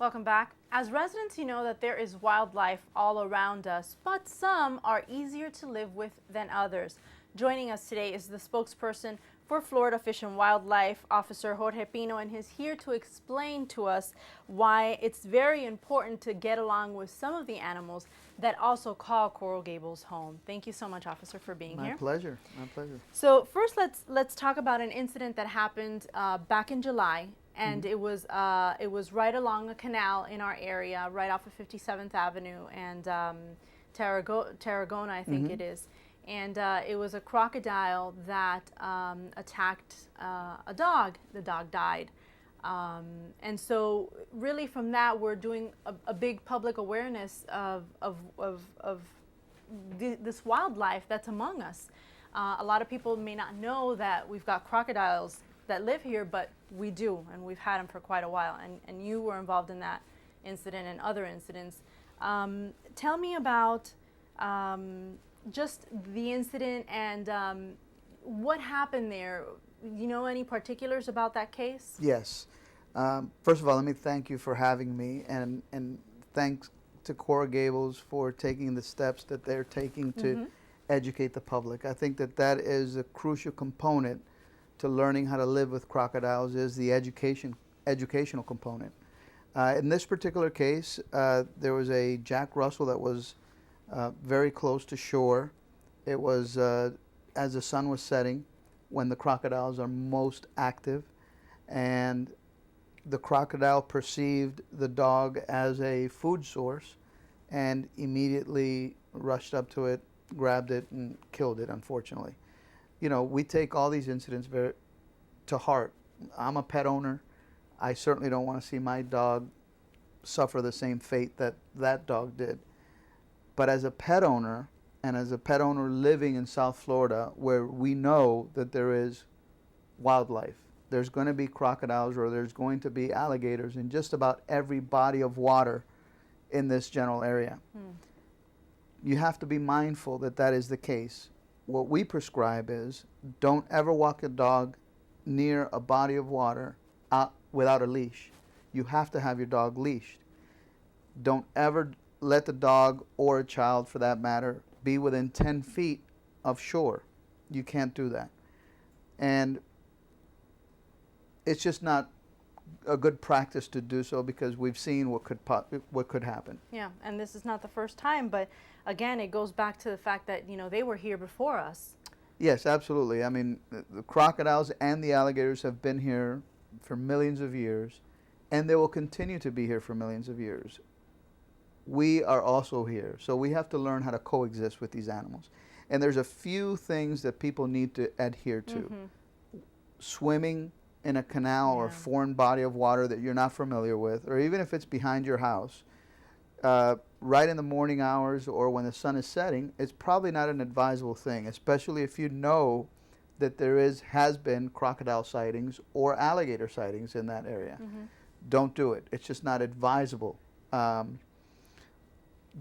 Welcome back. As residents, you know that there is wildlife all around us, but some are easier to live with than others. Joining us today is the spokesperson for Florida Fish and Wildlife, Officer Jorge Pino, and he's here to explain to us why it's very important to get along with some of the animals that also call Coral Gables home. Thank you so much, Officer, for being here. My pleasure. My pleasure. So first, let's talk about an incident that happened back in July. And it was right along a canal in our area, right off of 57th Avenue and Tarragona, I think it is. And it was a crocodile that attacked a dog. The dog died. And so really from that, we're doing a big public awareness of this wildlife that's among us. A lot of people may not know that we've got crocodiles that live here, but we do, and we've had them for quite a while, and you were involved in that incident and other incidents. Tell me about just the incident and what happened there. You know any particulars about that case? Yes. First of all, let me thank you for having me, and thanks to Coral Gables for taking the steps that they're taking to educate the public. I think that that is a crucial component to learning how to live with crocodiles, is the educational component. In this particular case, there was a Jack Russell that was very close to shore. It was as the sun was setting when the crocodiles are most active, and the crocodile perceived the dog as a food source and immediately rushed up to it, grabbed it, and killed it, unfortunately. You know, we take all these incidents very to heart. I'm a pet owner. I certainly don't want to see my dog suffer the same fate that that dog did. But as a pet owner, and as a pet owner living in South Florida, where we know that there is wildlife, there's going to be crocodiles or there's going to be alligators in just about every body of water in this general area. You have to be mindful that that is the case. What we prescribe is don't ever walk a dog near a body of water without a leash. You have to have your dog leashed. Don't ever let the dog, or a child for that matter, be within 10 feet of shore. You can't do that. And it's just not a good practice to do so, because we've seen what could happen. Yeah, and this is not the first time, but again, it goes back to the fact that, you know, they were here before us. Yes, absolutely. I mean, the crocodiles and the alligators have been here for millions of years, and they will continue to be here for millions of years. We are also here, so we have to learn how to coexist with these animals. And there's a few things that people need to adhere to. Swimming in a canal or foreign body of water that you're not familiar with, or even if it's behind your house, right in the morning hours or when the sun is setting, it's probably not an advisable thing, especially if you know that there has been crocodile sightings or alligator sightings in that area. Don't do it. It's just not advisable.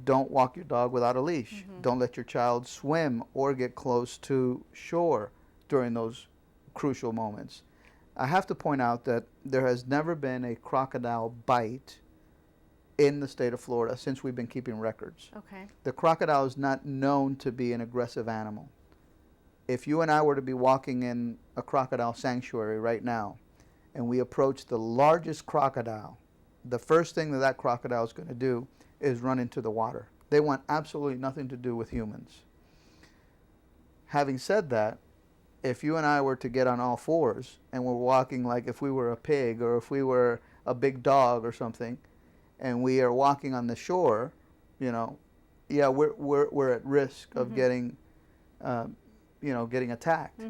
Don't walk your dog without a leash. Don't let your child swim or get close to shore during those crucial moments. I have to point out that there has never been a crocodile bite in the state of Florida since we've been keeping records. Okay. The crocodile is not known to be an aggressive animal. If you and I were to be walking in a crocodile sanctuary right now, and we approach the largest crocodile, the first thing that crocodile is going to do is run into the water. They want absolutely nothing to do with humans. Having said that, if you and I were to get on all fours and we're walking like if we were a pig or if we were a big dog or something, and we are walking on the shore, you know, yeah, we're at risk of getting, getting attacked.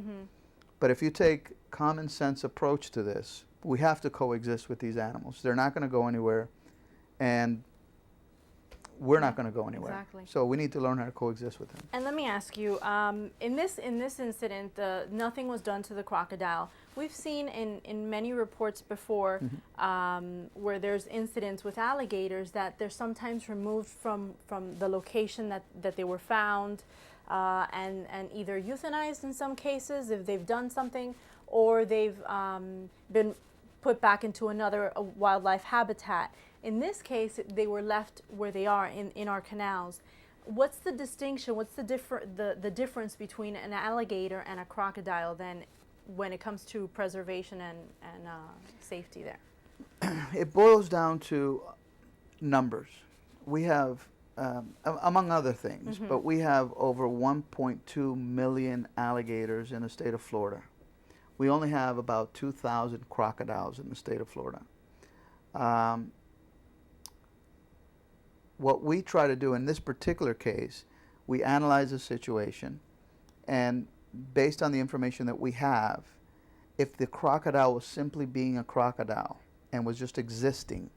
But if you take common sense approach to this, we have to coexist with these animals. They're not going to go anywhere, and we're not going to go anywhere. Exactly. So we need to learn how to coexist with them. And let me ask you, in this incident, nothing was done to the crocodile. We've seen in many reports before where there's incidents with alligators that they're sometimes removed from the location that they were found, and either euthanized in some cases if they've done something, or they've been put back into another wildlife habitat. In this case, they were left where they are in our canals. What's the distinction? What's the difference between an alligator and a crocodile then when it comes to preservation and safety there? It boils down to numbers. We have, among other things, but we have over 1.2 million alligators in the state of Florida. We only have about 2,000 crocodiles in the state of Florida. What we try to do in this particular case, we analyze the situation, and based on the information that we have, if the crocodile was simply being a crocodile and was just existing,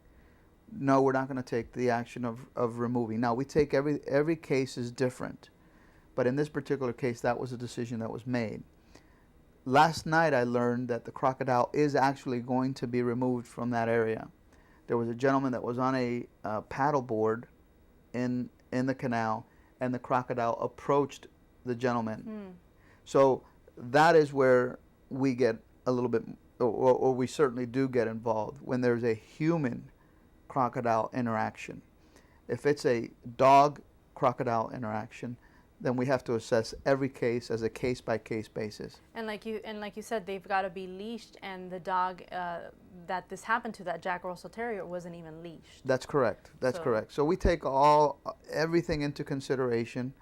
no, we're not going to take the action of removing. Now, we take every case is different, but in this particular case, that was a decision that was made. Last night, I learned that the crocodile is actually going to be removed from that area. There was a gentleman that was on a paddle board in the canal, and the crocodile approached the gentleman. So that is where we get a little bit, or we certainly do get involved when there's a human crocodile interaction. If it's a dog crocodile interaction, then we have to assess every case as a case-by-case basis. And like you said, they've got to be leashed, and the dog that this happened to, that Jack Russell Terrier, wasn't even leashed. That's correct. That's correct. So we take everything into consideration.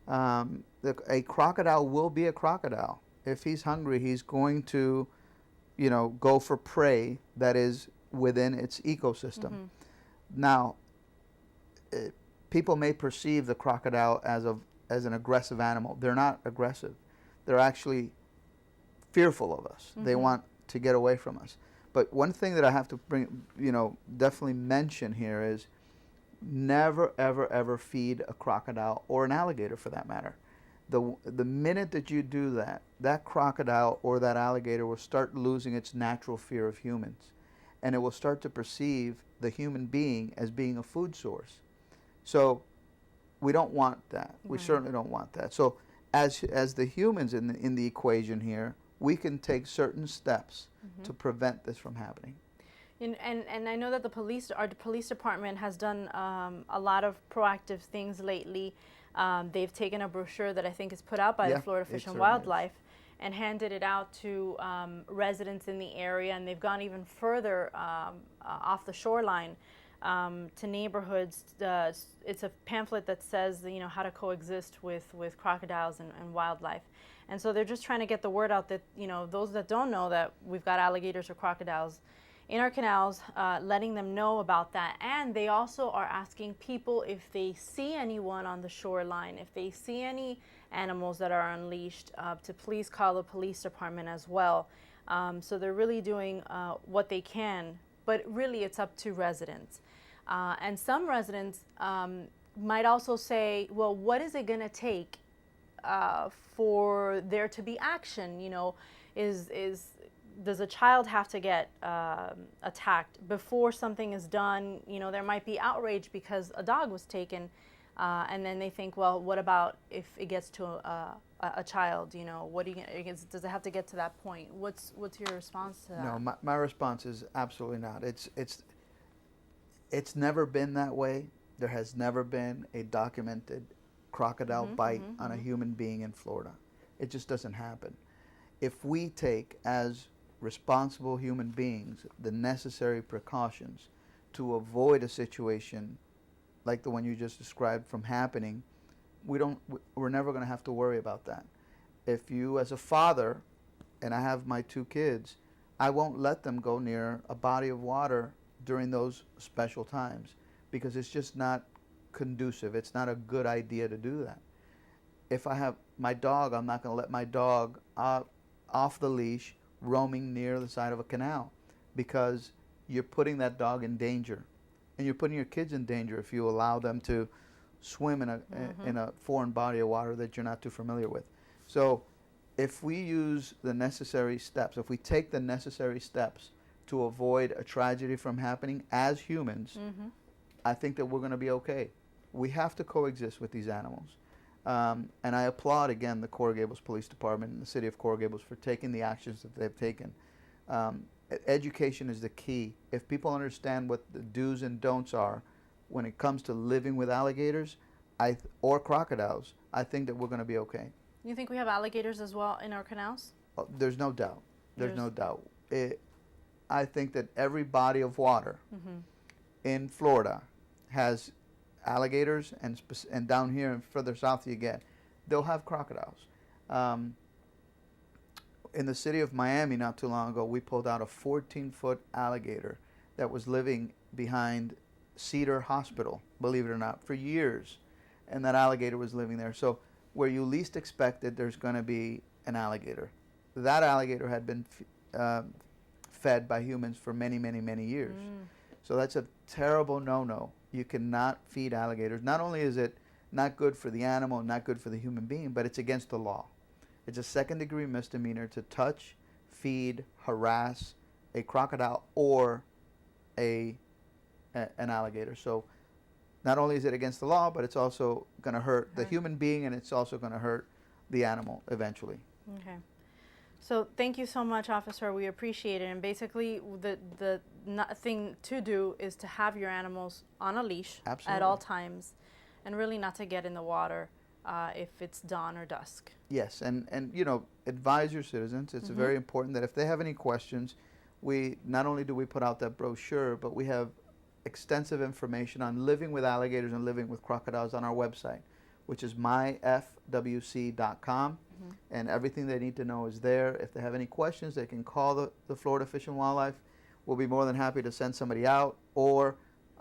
A crocodile will be a crocodile. If he's hungry, he's going to, go for prey that is within its ecosystem. Now, people may perceive the crocodile as an aggressive animal. They're not aggressive. They're actually fearful of us. They want to get away from us. But one thing that I have to definitely mention here is never, ever, ever feed a crocodile, or an alligator for that matter. The minute that you do that, that crocodile or that alligator will start losing its natural fear of humans, and it will start to perceive the human being as being a food source. So we don't want that. We certainly don't want that. So as the humans in the equation here, we can take certain steps to prevent this from happening. And I know that our police department has done a lot of proactive things lately. They've taken a brochure that I think is put out by the Florida Fish and Wildlife and handed it out to residents in the area, and they've gone even further off the shoreline to neighborhoods. It's a pamphlet that says how to coexist with crocodiles and wildlife. And so they're just trying to get the word out that those that don't know that we've got alligators or crocodiles in our canals, letting them know about that. And they also are asking people if they see anyone on the shoreline, if they see any animals that are unleashed, to please call the police department as well. So they're really doing what they can, but really it's up to residents. And some residents might also say, well, what is it going to take for there to be action? Does a child have to get attacked before something is done? There might be outrage because a dog was taken, and then they think, well, what about if it gets to a child? What does it have to get to that point? What's your response to that? No, my response is absolutely not. It's never been that way. There has never been a documented crocodile bite on a human being in Florida. It just doesn't happen. If we take, as responsible human beings, the necessary precautions to avoid a situation like the one you just described from happening, we're never going to have to worry about that. If you, as a father, and I have my 2 kids, I won't let them go near a body of water during those special times because it's just not conducive. It's not a good idea to do that. If I have my dog, I'm not going to let my dog off the leash roaming near the side of a canal because you're putting that dog in danger, and you're putting your kids in danger if you allow them to swim in a foreign body of water that you're not too familiar with. So if we use the necessary steps, if we take the necessary steps to avoid a tragedy from happening as humans, I think that we're going to be okay. We have to coexist with these animals. And I applaud, again, the Coral Gables Police Department and the city of Coral Gables for taking the actions that they've taken. Education is the key. If people understand what the do's and don'ts are when it comes to living with alligators or crocodiles, I think that we're going to be okay. You think we have alligators as well in our canals? Oh, there's no doubt. There's no doubt. I think that every body of water in Florida has alligators, and down here and further south you get, they'll have crocodiles. In the city of Miami not too long ago, we pulled out a 14-foot alligator that was living behind Cedar Hospital, believe it or not, for years. And that alligator was living there. So where you least expected, there's going to be an alligator. That alligator had been fed by humans for many, many, many years. So that's a terrible no-no. You cannot feed alligators. Not only is it not good for the animal, not good for the human being, but it's against the law. It's a second-degree misdemeanor to touch, feed, harass a crocodile or an alligator. So not only is it against the law, but it's also going to hurt the human being, and it's also going to hurt the animal eventually. Okay. So thank you so much, officer. We appreciate it. And basically, the thing to do is to have your animals on a leash at all times, and really not to get in the water if it's dawn or dusk. Yes, and you know, advise your citizens. It's very important that if they have any questions, we not only do we put out that brochure, but we have extensive information on living with alligators and living with crocodiles on our website, which is myfwc.com. And everything they need to know is there. If they have any questions, they can call the Florida Fish and Wildlife. We'll be more than happy to send somebody out or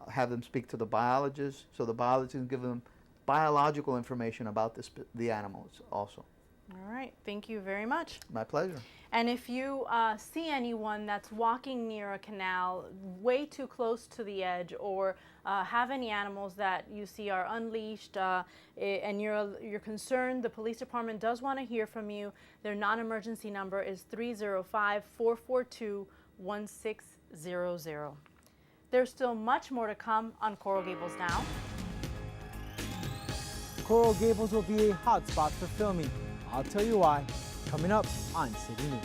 have them speak to the biologist, so the biologist can give them biological information about the animals also. All right. Thank you very much. My pleasure. And if you see anyone that's walking near a canal way too close to the edge, or have any animals that you see are unleashed and you're concerned, the police department does want to hear from you. Their non-emergency number is 305-442-1600. There's still much more to come on Coral Gables Now. Coral Gables will be a hotspot for filming. I'll tell you why, coming up on City News.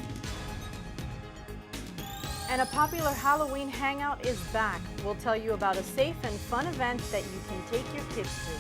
And a popular Halloween hangout is back. We'll tell you about a safe and fun event that you can take your kids to.